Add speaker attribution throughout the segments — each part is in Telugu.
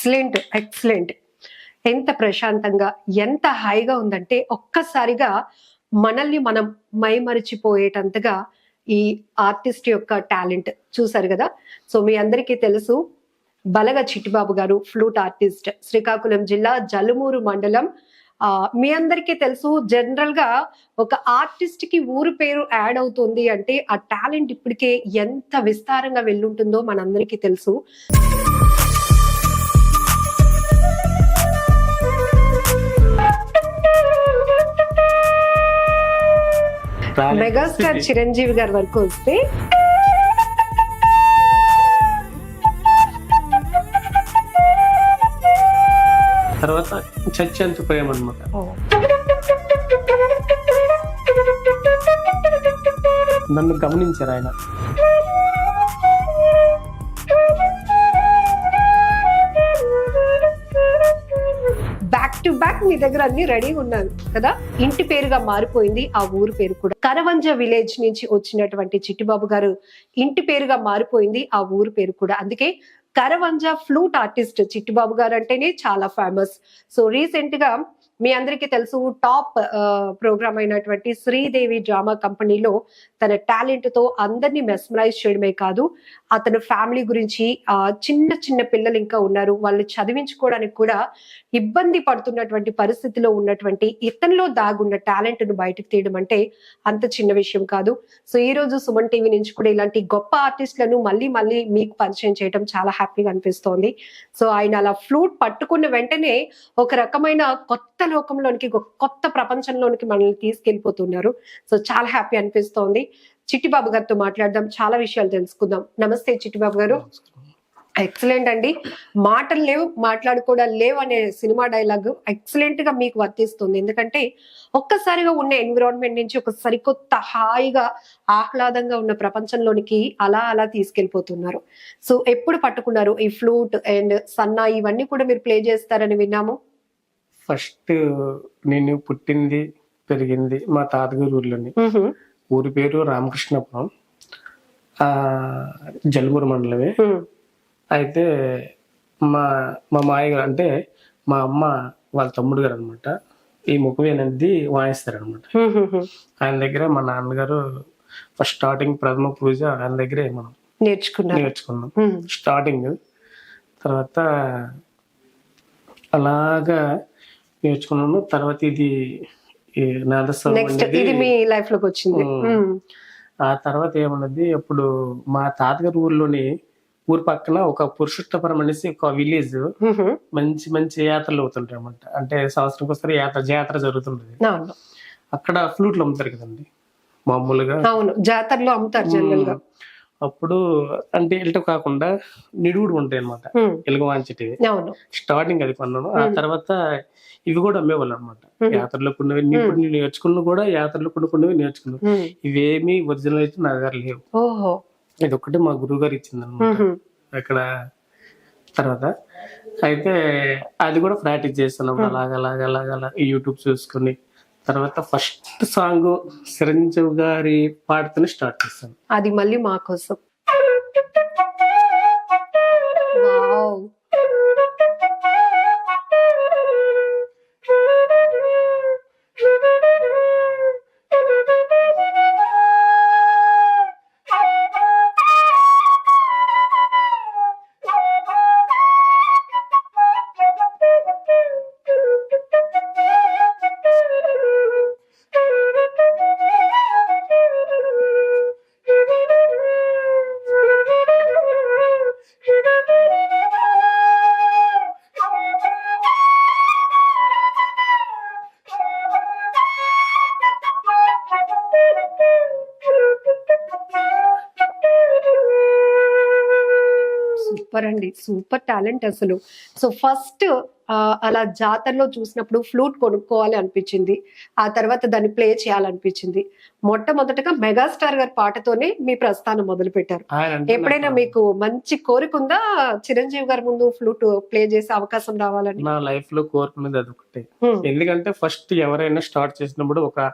Speaker 1: Excellent excellent. ఎంత ప్రశాంతంగా, ఎంత హాయిగా ఉందంటే ఒక్కసారిగా మనల్ని మనం మైమరిచిపోయేటంతగా ఈ ఆర్టిస్ట్ యొక్క టాలెంట్ చూసారు కదా. సో మీ అందరికీ తెలుసు బలగ చిట్టిబాబు గారు ఫ్లూట్ ఆర్టిస్ట్, శ్రీకాకుళం జిల్లా జలుమూరు మండలం. మీ అందరికీ తెలుసు జనరల్ గా ఒక ఆర్టిస్ట్ కి ఊరు పేరు యాడ్ అవుతుంది అంటే ఆ టాలెంట్ ఇప్పటికే ఎంత విస్తారంగా వెళ్ళుంటుందో మనందరికీ తెలుసు. మెగాస్టార్ చిరంజీవి గారి వరకు వస్తే
Speaker 2: తర్వాత చచ్చేంత ప్రేమ అనమాట. నన్ను గమనించారు ఆయన.
Speaker 1: బ్యాక్ టు బ్యాక్ మీ దగ్గర అన్ని రెడీ ఉన్నారు కదా. ఇంటి పేరుగా మారిపోయింది ఆ ఊరు పేరు కూడా. కరవంజ విలేజ్ నుంచి వచ్చినటువంటి చిట్టిబాబు గారు ఇంటి పేరుగా మారిపోయింది ఆ ఊరు పేరు కూడా. అందుకే కరవంజ ఫ్లూట్ ఆర్టిస్ట్ చిట్టిబాబు గారు అంటేనే చాలా ఫేమస్. సో రీసెంట్ గా మీ అందరికీ తెలుసు టాప్ ప్రోగ్రామ్ అయినటువంటి శ్రీదేవి డ్రామా కంపెనీలో తన టాలెంట్ తో అందరినీ మెస్మరైజ్ చేయడమే కాదు, అతని ఫ్యామిలీ గురించి చిన్న చిన్న పిల్లలు ఇంకా ఉన్నారు, వాళ్ళు చదివించుకోవడానికి కూడా ఇబ్బంది పడుతున్నటువంటి పరిస్థితిలో ఉన్నటువంటి ఇతనిలో దాగున్న టాలెంట్ ను బయటకు తీయడం అంటే అంత చిన్న విషయం కాదు. సో ఈ రోజు సుమన్ టీవీ నుంచి కూడా ఇలాంటి గొప్ప ఆర్టిస్టులను మళ్ళీ మళ్ళీ మీకు పరిచయం చేయడం చాలా హ్యాపీగా అనిపిస్తోంది. సో ఆయన అలా ఫ్లూట్ పట్టుకున్న వెంటనే ఒక రకమైన కొత్త లోకంలోనికి, కొత్త ప్రపంచంలోనికి మనల్ని తీసుకెళ్లిపోతున్నారు. సో చాలా హ్యాపీ అనిపిస్తోంది. చిట్టిబాబు గారితో మాట్లాడదాం, చాలా విషయాలు తెలుసుకుందాం. నమస్తే చిట్టిబాబు గారు. ఎక్సలెంట్ అండి. మాటలు లేవు, మాట్లాడుకోవడాలు లేవు అనే సినిమా డైలాగ్ ఎక్సలెంట్ గా మీకు వర్తిస్తుంది. ఎందుకంటే ఒక్కసారిగా ఉన్న ఎన్విరాన్మెంట్ నుంచి ఒక సరికొత్త హాయిగా ఆహ్లాదంగా ఉన్న ప్రపంచంలోనికి అలా అలా తీసుకెళ్లిపోతున్నారు. సో ఎప్పుడు పట్టుకున్నారు ఈ ఫ్లూట్ అండ్ సన్నా ఇవన్నీ కూడా మీరు ప్లే చేస్తారని విన్నాము.
Speaker 2: ఫస్ట్ నేను పుట్టింది పెరిగింది మా తాతగారి ఊర్లోని. ఊరి పేరు రామకృష్ణపురం, జలుమూరు మండలమే. అయితే మా మామయ్య గారు అంటే మా అమ్మ వాళ్ళ తమ్ముడు గారు అనమాట, ఈ ముఖవేలు అనేది వాయిస్తారనమాట. ఆయన దగ్గర మా నాన్నగారు ఫస్ట్ స్టార్టింగ్ ప్రథమ పూజ ఆయన దగ్గరే మనం నేర్చుకున్నాం స్టార్టింగ్. తర్వాత అలాగా నేర్చుకున్నాను. తర్వాత ఇది ఆ తర్వాత ఏమన్నది, అప్పుడు మా తాతగారి ఊర్లోని ఊరు పక్కన ఒక పురుషోత్తపురం అనేసి ఒక విలేజ్, మంచి మంచి యాత్రలు అవుతుంటాయి అనమాట. అంటే సంవత్సరంకి ఒకసారి జాతర జరుగుతుంటది. అక్కడ ఫ్లూట్లు అమ్ముతారు కదండి మామూలుగా.
Speaker 1: జాతరలో అమ్ముతారు జనరల్ గా.
Speaker 2: అప్పుడు అంటే ఇల్ట కాకుండా నిడుగుడు ఉంటాయి అనమాట, ఎలుగవాంచేటివి. స్టార్టింగ్ అది కొన్నాను. ఆ తర్వాత ఇవి కూడా అమ్మేవాళ్ళు అనమాట. యాత్రలో కొన్నవి ఇప్పుడు నేను నేర్చుకున్న కూడా యాత్రలో కొన్నవి నేర్చుకున్నాను. ఇవేమి ఒరిజినల్ అయితే నా దగ్గర లేవు. ఇది ఒక్కటే మా గురువు గారు ఇచ్చింది అనమాట అక్కడ. తర్వాత అయితే అది కూడా ప్రాక్టీస్ చేస్తున్నాం అలాగ యూట్యూబ్ చూసుకుని. తర్వాత ఫస్ట్ సాంగ్ చిరంజీవి గారి పాటతోనే స్టార్ట్ చేస్తాను.
Speaker 1: అది మళ్ళీ మా కోసం. సూపర్ అండి, సూపర్ టాలెంట్ అసలు. సో ఫస్ట్ అలా జాతరలో చూసినప్పుడు ఫ్లూట్ కొనుక్కోవాలి అనిపించింది, ఆ తర్వాత దాన్ని ప్లే చేయాలనిపించింది. మొట్టమొదటగా మెగాస్టార్ గారి పాటతోనే మీ ప్రస్థానం మొదలు పెట్టారు. ఎప్పుడైనా మీకు మంచి కోరికుందా చిరంజీవి గారి ముందు ఫ్లూట్ ప్లే చేసే అవకాశం రావాలని?
Speaker 2: నా లైఫ్ లో కోరుకునేది అదొకటే. ఎందుకంటే ఫస్ట్ ఎవరైనా స్టార్ట్ చేసినప్పుడు ఒక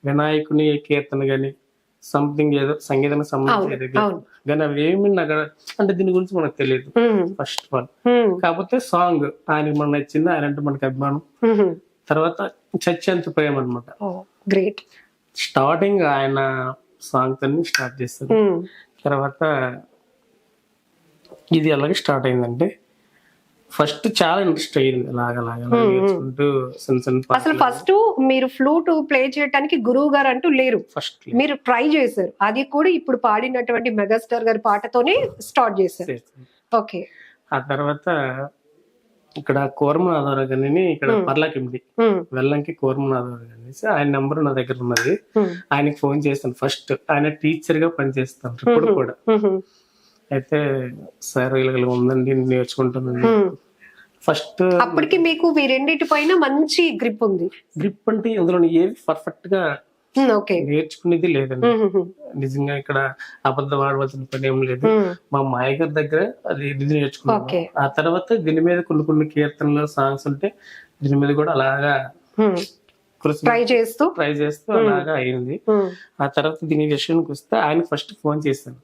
Speaker 2: వినాయకుని కీర్తన గాని సంథింగ్ ఏదో సంగీతానికి సంబంధించి ఏదో కానీ అవి ఏమి నాకు అంటే దీని గురించి మనకు తెలియదు ఫస్ట్ ఆఫ్ ఆల్. కాకపోతే సాంగ్ ఆయనకి మనకు నచ్చింది, ఆయన అంటే మనకి అభిమానం. తర్వాత చచ్చేంత ప్రేమ అనమాట.
Speaker 1: గ్రేట్.
Speaker 2: స్టార్టింగ్ ఆయన సాంగ్ తో స్టార్ట్ చేస్తారు. తర్వాత ఇది అలాగే స్టార్ట్ అయిందంటే ఫస్ట్ చాలా ఇంట్రెస్ట్ అయ్యింది. నేర్చుకుంటూ
Speaker 1: అసలు ఫస్ట్ మీరు ఫ్లూట్ ప్లే చేయడానికి గురువు గారు అంటూ లేరు,
Speaker 2: ఫస్ట్
Speaker 1: మీరు ట్రై చేశారు. అది కూడా ఇప్పుడు పాడినటువంటి మెగాస్టార్ గారి పాటతోనే స్టార్ట్ చేశారు. ఓకే.
Speaker 2: ఆ తర్వాత ఇక్కడ కోరమనాథరావు గారిని ఇక్కడ పర్లాకిండి వెల్లంకి కోరమనాథరావు గారిని ఆయన నెంబర్ నా దగ్గర ఉన్నది. ఆయనకి ఫోన్ చేస్తాను. ఫస్ట్ ఆయన టీచర్ గా పనిచేస్తాను ఇప్పుడు కూడా. అయితే సార్ ఇలా ఉందండి నేర్చుకుంటానండి. ఫస్ట్
Speaker 1: అప్పటికి మీకు రెండింటి పైన మంచి గ్రిప్ ఉంది.
Speaker 2: గ్రిప్ అంటే ఇందులో ఏది పర్ఫెక్ట్ గా నేర్చుకునేది లేదండి. నిజంగా ఇక్కడ అబద్ధం ఆడవలసిన పని ఏం లేదు. మా మాయ గారి దగ్గర అది ఇది నేర్చుకున్నాను. ఆ తర్వాత దీని మీద కొన్ని కీర్తనలు సాంగ్స్ ఉంటే దీని మీద కూడా అలాగా
Speaker 1: ట్రై చేస్తూ
Speaker 2: అలాగా అయింది. ఆ తర్వాత దీని విషయానికి వస్తే ఆయన ఫస్ట్ ఫోన్ చేశాను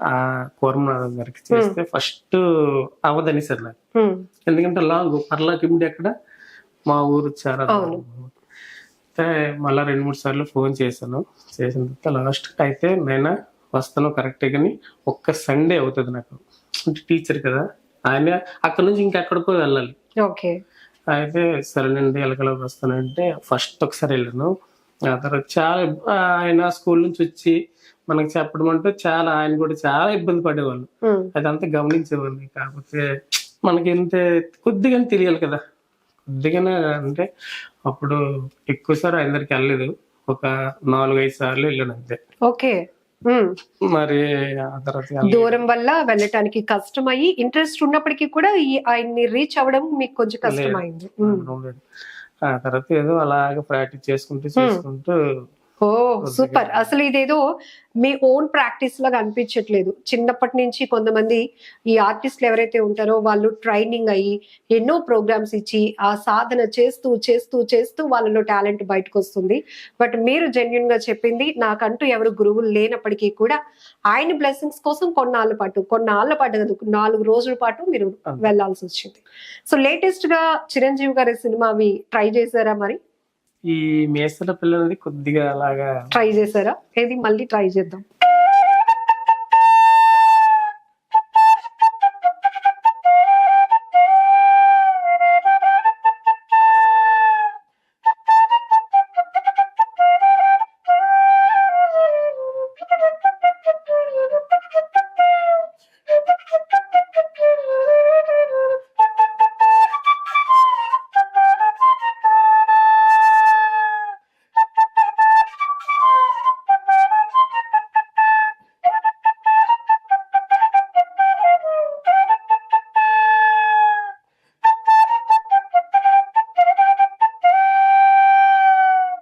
Speaker 2: ఆ కోరమనాథం గారికి. చేస్తే ఫస్ట్ అవదని సార్ నాకు, ఎందుకంటే లాంగ్ పర్లాకిండి అక్కడ మా ఊరు చాలా. అయితే మళ్ళా 2-3 సార్లు ఫోన్ చేశాను. చేసిన తర్వాత లాస్ట్ అయితే నేను వస్తాను కరెక్టే కానీ ఒక్క సండే అవుతుంది నాకు, అంటే టీచర్ కదా ఆయన అక్కడ నుంచి ఇంకెక్కడికో వెళ్ళాలి. అయితే సరేనండి ఎలకలోకి వస్తానంటే ఫస్ట్ ఒకసారి వెళ్ళాను. ఆ తర్వాత చాలా ఆయన స్కూల్ నుంచి వచ్చి మనకి చెప్పడం అంటే చాలా ఆయన కూడా చాలా ఇబ్బంది పడేవాళ్ళు. అదంతా గమనించేవాళ్ళు. కాకపోతే మనకి కొద్దిగా తెలియాలి కదా, కొద్దిగానే. అంటే అప్పుడు ఎక్కువసారి ఆయన దగ్గరికి వెళ్ళలేదు, ఒక 4-5 సార్లు వెళ్ళాను అంతే.
Speaker 1: ఓకే.
Speaker 2: మరి ఆ తర్వాత
Speaker 1: దూరం వల్ల వెళ్ళటానికి కష్టం అయ్యి ఇంట్రెస్ట్ ఉన్నప్పటికీ కూడా ఆయన్ని రీచ్ అవ్వడం మీకు కొంచెం కష్టమైంది.
Speaker 2: ఆ తర్వాత ఏదో అలాగే ప్రాక్టీస్ చేసుకుంటూ
Speaker 1: ఓ సూపర్. అసలు ఇదేదో మీ ఓన్ ప్రాక్టీస్ లాగా అనిపించట్లేదు. చిన్నప్పటి నుంచి కొంతమంది ఈ ఆర్టిస్టులు ఎవరైతే ఉంటారో వాళ్ళు ట్రైనింగ్ అయ్యి ఎన్నో ప్రోగ్రామ్స్ ఇచ్చి ఆ సాధన చేస్తూ చేస్తూ చేస్తూ వాళ్ళలో టాలెంట్ బయటకు వస్తుంది. బట్ మీరు జెన్యున్ గా చెప్పింది, నాకంటూ ఎవరు గురువులు లేనప్పటికీ కూడా ఆయన బ్లెస్సింగ్స్ కోసం కొన్నాళ్ళ పాటు కదా 4 రోజుల పాటు మీరు వెళ్లాల్సి వచ్చింది. సో లేటెస్ట్ గా చిరంజీవి గారి సినిమావి ట్రై చేశారా? మరి
Speaker 2: ఈ మేసల పిల్లలది కొద్దిగా అలాగా
Speaker 1: ట్రై చేశారా? ఏది మళ్ళీ ట్రై చేద్దాం.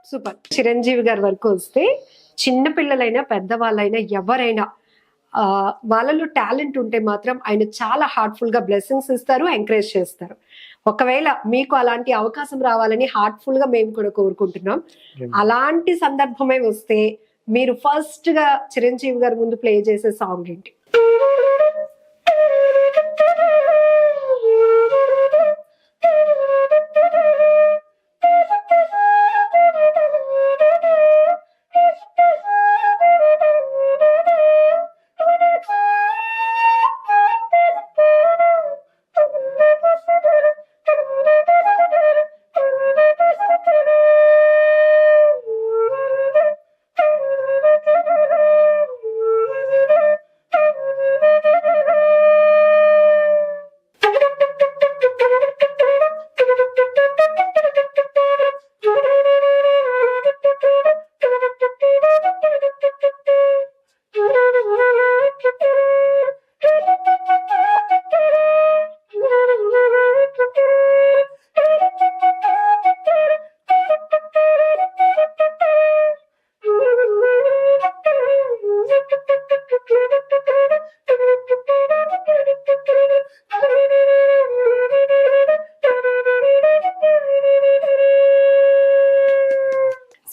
Speaker 1: సూపర్. చిరంజీవి గారి వరకు వస్తే చిన్న పిల్లలైనా పెద్దవాళ్ళైనా ఎవరైనా వాళ్ళలో టాలెంట్ ఉంటే మాత్రం ఆయన చాలా హార్ట్ఫుల్ గా బ్లెస్సింగ్స్ ఇస్తారు, ఎంకరేజ్ చేస్తారు. ఒకవేళ మీకు అలాంటి అవకాశం రావాలని హార్ట్ఫుల్ గా మేము కూడా కోరుకుంటున్నాం. అలాంటి సందర్భమే వస్తే మీరు ఫస్ట్ గా చిరంజీవి గారి ముందు ప్లే చేసే సాంగ్ ఏంటి?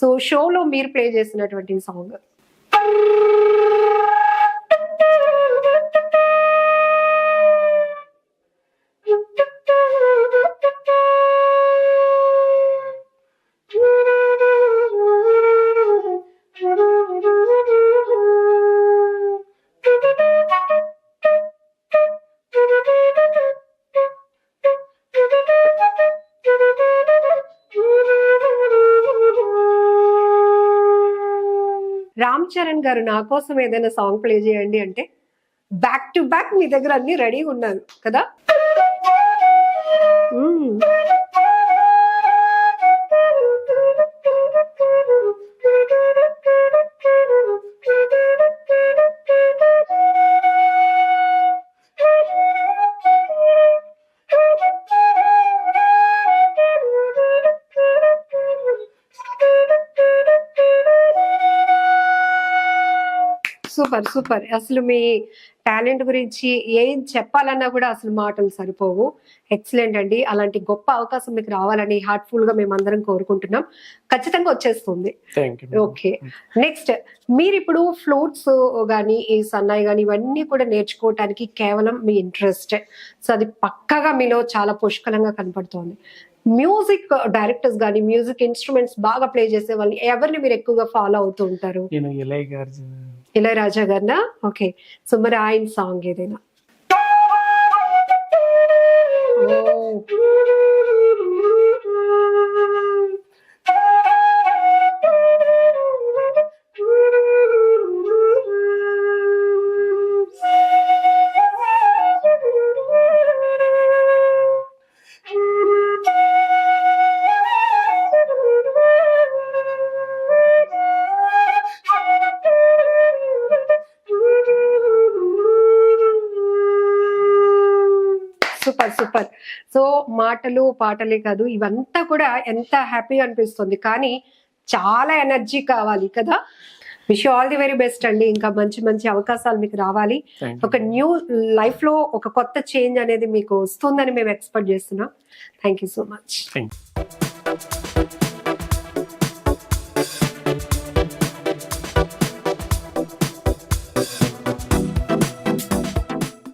Speaker 1: సో షోలో మీరు ప్లే చేసినటువంటి సాంగ్ రామ్ చరణ్ గారు నా కోసం ఏదైనా సాంగ్ ప్లే చేయండి అంటే బ్యాక్ టు బ్యాక్ మీ దగ్గర అన్ని రెడీగా ఉన్నాను కదా. Super super. అసలు మీ టాలెంట్ గురించి ఏం చెప్పాలన్నా కూడా అసలు మాటలు సరిపోవు. ఎక్సలెంట్ అండి. అలాంటి గొప్ప అవకాశం మీకు రావాలని హార్ట్ఫుల్ గా మేమందరం కోరుకుంటున్నాం. ఖచ్చితంగా వచ్చేస్తుంది. ఓకే, నెక్స్ట్ మీరు ఇప్పుడు ఫ్లూట్స్ కానీ ఈ సన్నాయి కానీ ఇవన్నీ కూడా నేర్చుకోవటానికి కేవలం మీ ఇంట్రెస్ట్, సో అది పక్కగా మీలో చాలా పుష్కలంగా కనపడుతోంది. మ్యూజిక్ డైరెక్టర్స్ కానీ మ్యూజిక్ ఇన్స్ట్రుమెంట్స్ బాగా ప్లే చేసే వాళ్ళు ఎవరిని మీరు ఎక్కువగా ఫాలో అవుతూ ఉంటారు? ఇళయరాజా గారినా? ఓకే, సో మరి ఆయన సాంగ్ ఏదైనా. Super super. సో మాటలు పాటలే కాదు, ఇవంతా కూడా ఎంత హ్యాపీగా అనిపిస్తుంది, కానీ చాలా ఎనర్జీ కావాలి కదా. Wish all the very best అండి. ఇంకా మంచి మంచి అవకాశాలు మీకు రావాలి. ఒక న్యూ లైఫ్ లో ఒక కొత్త చేంజ్ అనేది మీకు వస్తుందని మేము ఎక్స్పెక్ట్ చేస్తున్నాం. Thank you so much.